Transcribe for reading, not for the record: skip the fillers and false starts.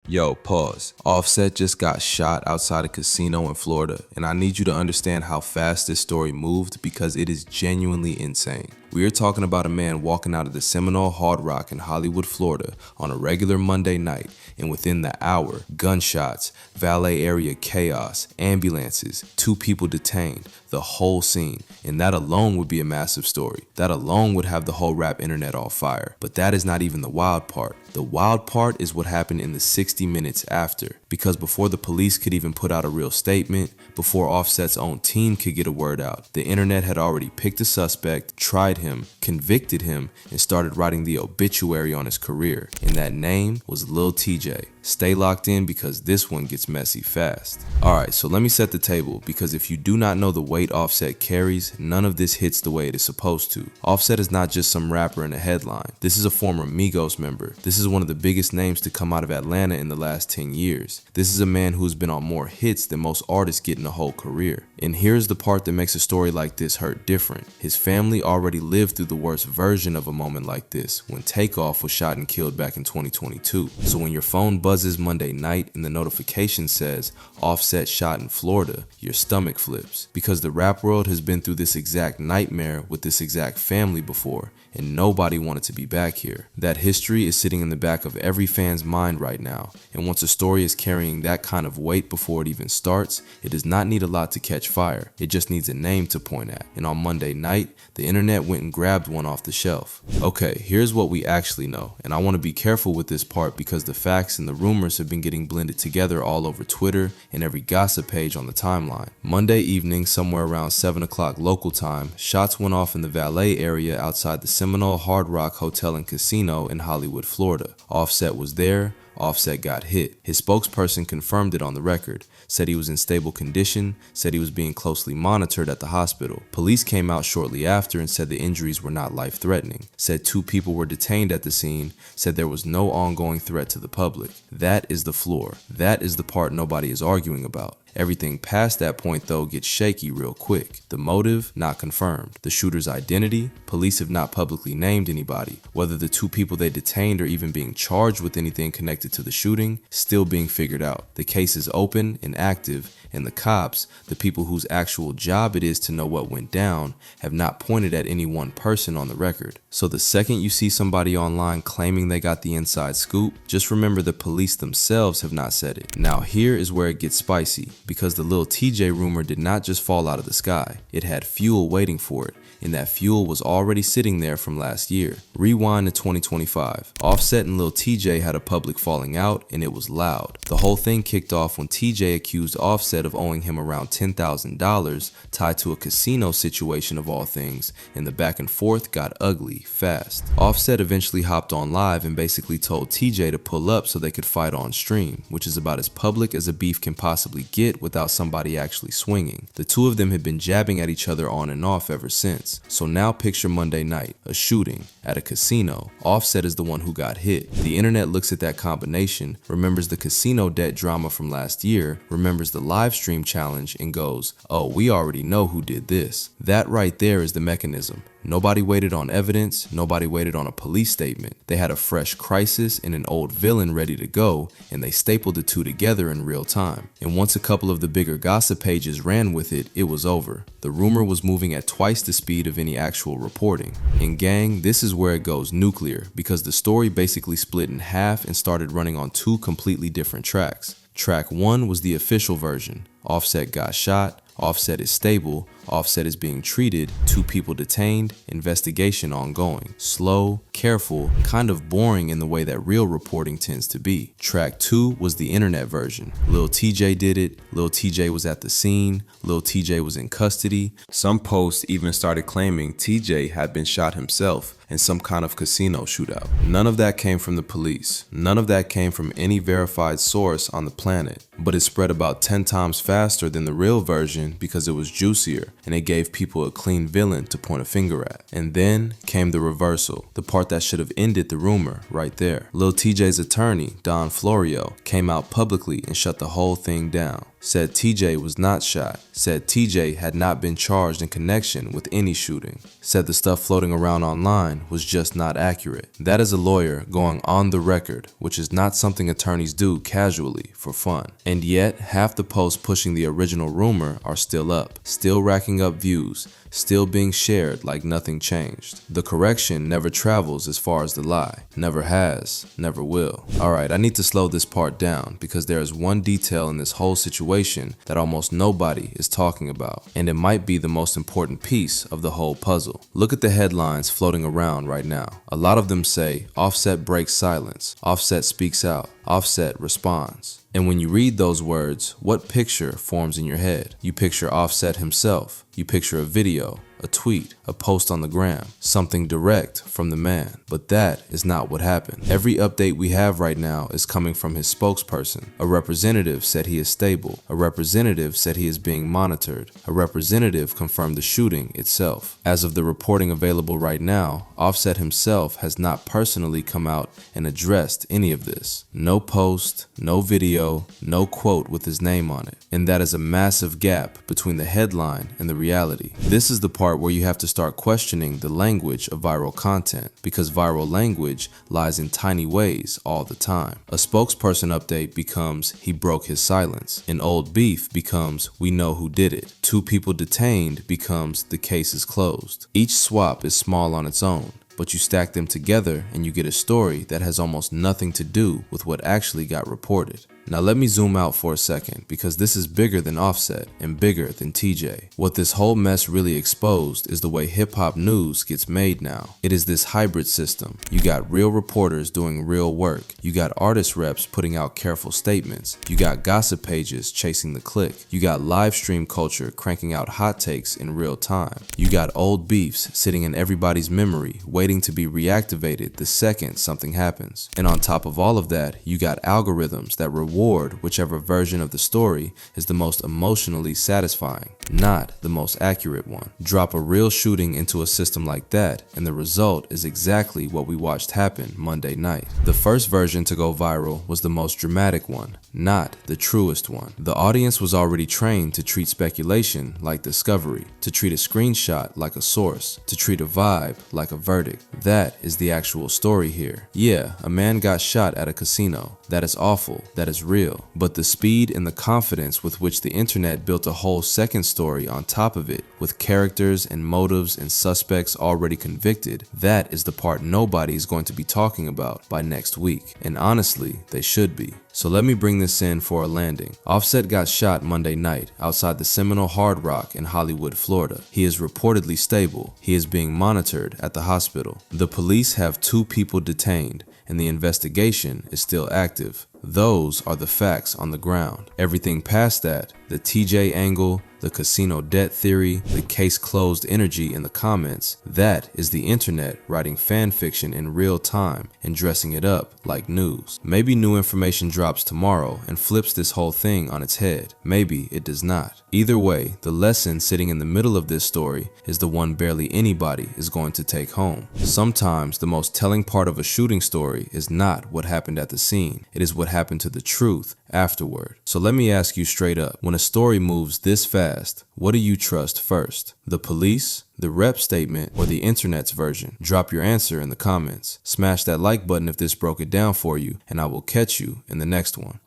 Yo, pause. Offset just got shot outside a casino in Florida, and I need you to understand how fast this story moved because it is genuinely insane. We are talking about a man walking out of the Seminole Hard Rock in Hollywood, Florida on a regular Monday night, and within the hour, gunshots, valet area chaos, ambulances, 2 people detained, the whole scene. And that alone would be a massive story. That alone would have the whole rap internet on fire. But that is not even the wild part. The wild part is what happened in the 60 minutes after. Because before the police could even put out a real statement, before Offset's own team could get a word out, the internet had already picked a suspect, tried him, convicted him, and started writing the obituary on his career. And that name was Lil Tjay. Stay locked in because this one gets messy fast. Alright, so let me set the table because if you do not know the weight Offset carries, none of this hits the way it is supposed to. Offset is not just some rapper in a headline. This is a former Migos member. This is one of the biggest names to come out of Atlanta in the last 10 years. This is a man who's been on more hits than most artists get in a whole career. And here's the part that makes a story like this hurt different. His family already lived through the worst version of a moment like this when Takeoff was shot and killed back in 2022. So when your phone buzzes Monday night and the notification says Offset shot in Florida, your stomach flips because the rap world has been through this exact nightmare with this exact family before, and nobody wanted to be back here. That history is sitting in the back of every fan's mind right now, and once a story is carrying that kind of weight before it even starts, it does not need a lot to catch fire. It just needs a name to point at. And on Monday night, the internet went and grabbed one off the shelf. Okay, here's what we actually know, and I want to be careful with this part because the facts and the rumors have been getting blended together all over Twitter and every gossip page on the timeline. Monday evening, somewhere around 7 o'clock local time, shots went off in the valet area outside the Seminole Hard Rock Hotel and Casino in Hollywood, Florida. Offset was there. Offset got hit. His spokesperson confirmed it on the record, said he was in stable condition, said he was being closely monitored at the hospital. Police came out shortly after and said the injuries were not life-threatening, said 2 people were detained at the scene, said there was no ongoing threat to the public. That is the floor. That is the part nobody is arguing about. Everything past that point though gets shaky real quick. The motive, not confirmed. The shooter's identity, police have not publicly named anybody. Whether the 2 people they detained are even being charged with anything connected to the shooting, still being figured out. The case is open and active, and the cops, the people whose actual job it is to know what went down, have not pointed at any one person on the record. So the second you see somebody online claiming they got the inside scoop, just remember the police themselves have not said it. Now here is where it gets spicy, because the Lil Tjay rumor did not just fall out of the sky. It had fuel waiting for it, and that fuel was already sitting there from last year. Rewind to 2025. Offset and Lil Tjay had a public falling out, and it was loud. The whole thing kicked off when Tjay accused Offset of owing him around $10,000 tied to a casino situation of all things, and the back and forth got ugly fast. Offset eventually hopped on live and basically told Tjay to pull up so they could fight on stream, which is about as public as a beef can possibly get without somebody actually swinging. The 2 of them had been jabbing at each other on and off ever since. So now picture Monday night, a shooting at a casino. Offset is the one who got hit. The internet looks at that combination, remembers the casino debt drama from last year, remembers the live stream challenge, and goes, oh, we already know who did this. That right there is the mechanism. Nobody waited on evidence, nobody waited on a police statement. They had a fresh crisis and an old villain ready to go, and they stapled the 2 together in real time. And once a couple of the bigger gossip pages ran with it, it was over. The rumor was moving at twice the speed of any actual reporting. And gang, this is where it goes nuclear, because the story basically split in half and started running on 2 completely different tracks. Track 1 was the official version. Offset got shot, Offset is stable, Offset is being treated, 2 people detained, investigation ongoing. Slow, careful, kind of boring in the way that real reporting tends to be. Track 2 was the internet version. Lil Tjay did it, Lil Tjay was at the scene, Lil Tjay was in custody. Some posts even started claiming Tjay had been shot himself in some kind of casino shootout. None of that came from the police. None of that came from any verified source on the planet, but it spread about 10 times faster than the real version because it was juicier and it gave people a clean villain to point a finger at. And then came the reversal, the part that should have ended the rumor right there. Lil Tjay's attorney, Don Florio, came out publicly and shut the whole thing down. said Tjay was not shot, said Tjay had not been charged in connection with any shooting, said the stuff floating around online was just not accurate. That is a lawyer going on the record, which is not something attorneys do casually for fun. And yet, half the posts pushing the original rumor are still up, still racking up views, still being shared like nothing changed. The correction never travels as far as the lie. Never has, never will. Alright, I need to slow this part down because there is one detail in this whole situation that almost nobody is talking about, and it might be the most important piece of the whole puzzle. Look at the headlines floating around right now. A lot of them say, Offset breaks silence, Offset speaks out, Offset responds. And when you read those words, what picture forms in your head? You picture Offset himself. You picture a video, a tweet, a post on the gram, something direct from the man. But that is not what happened. Every update we have right now is coming from his spokesperson. A representative said he is stable. A representative said he is being monitored. A representative confirmed the shooting itself. As of the reporting available right now, Offset himself has not personally come out and addressed any of this. No post, no video, no quote with his name on it. And that is a massive gap between the headline and the reality. This is the part where you have to start questioning the language of viral content, because viral language lies in tiny ways all the time. A spokesperson update becomes he broke his silence. An old beef becomes we know who did it. Two people detained becomes the case is closed. Each swap is small on its own, but you stack them together and you get a story that has almost nothing to do with what actually got reported. Now let me zoom out for a second, because this is bigger than Offset and bigger than Tjay. What this whole mess really exposed is the way hip-hop news gets made now. It is this hybrid system. You got real reporters doing real work. You got artist reps putting out careful statements. You got gossip pages chasing the click. You got live stream culture cranking out hot takes in real time. You got old beefs sitting in everybody's memory, waiting to be reactivated the second something happens. And on top of all of that, you got algorithms that reward whichever version of the story is the most emotionally satisfying, not the most accurate one. Drop a real shooting into a system like that, and the result is exactly what we watched happen Monday night. The first version to go viral was the most dramatic one, not the truest one. The audience was already trained to treat speculation like discovery, to treat a screenshot like a source, to treat a vibe like a verdict. That is the actual story here. Yeah, a man got shot at a casino. That is awful. That is real. But the speed and the confidence with which the internet built a whole second story on top of it, with characters and motives and suspects already convicted, that is the part nobody is going to be talking about by next week. And honestly, they should be. So let me bring this in for a landing. Offset got shot Monday night outside the Seminole Hard Rock in Hollywood, Florida. He is reportedly stable. He is being monitored at the hospital. The police have 2 people detained, and the investigation is still active. Those are the facts on the ground. Everything past that, the Tjay angle, the casino debt theory, the case closed energy in the comments, that is the internet writing fan fiction in real time and dressing it up like news. Maybe new information drops tomorrow and flips this whole thing on its head. Maybe it does not. Either way, the lesson sitting in the middle of this story is the one barely anybody is going to take home. Sometimes the most telling part of a shooting story is not what happened at the scene. It is what happened to the truth afterward. So let me ask you straight up, when a story moves this fast, what do you trust first? The police, the rep statement, or the internet's version? Drop your answer in the comments. Smash that like button if this broke it down for you, and I will catch you in the next one.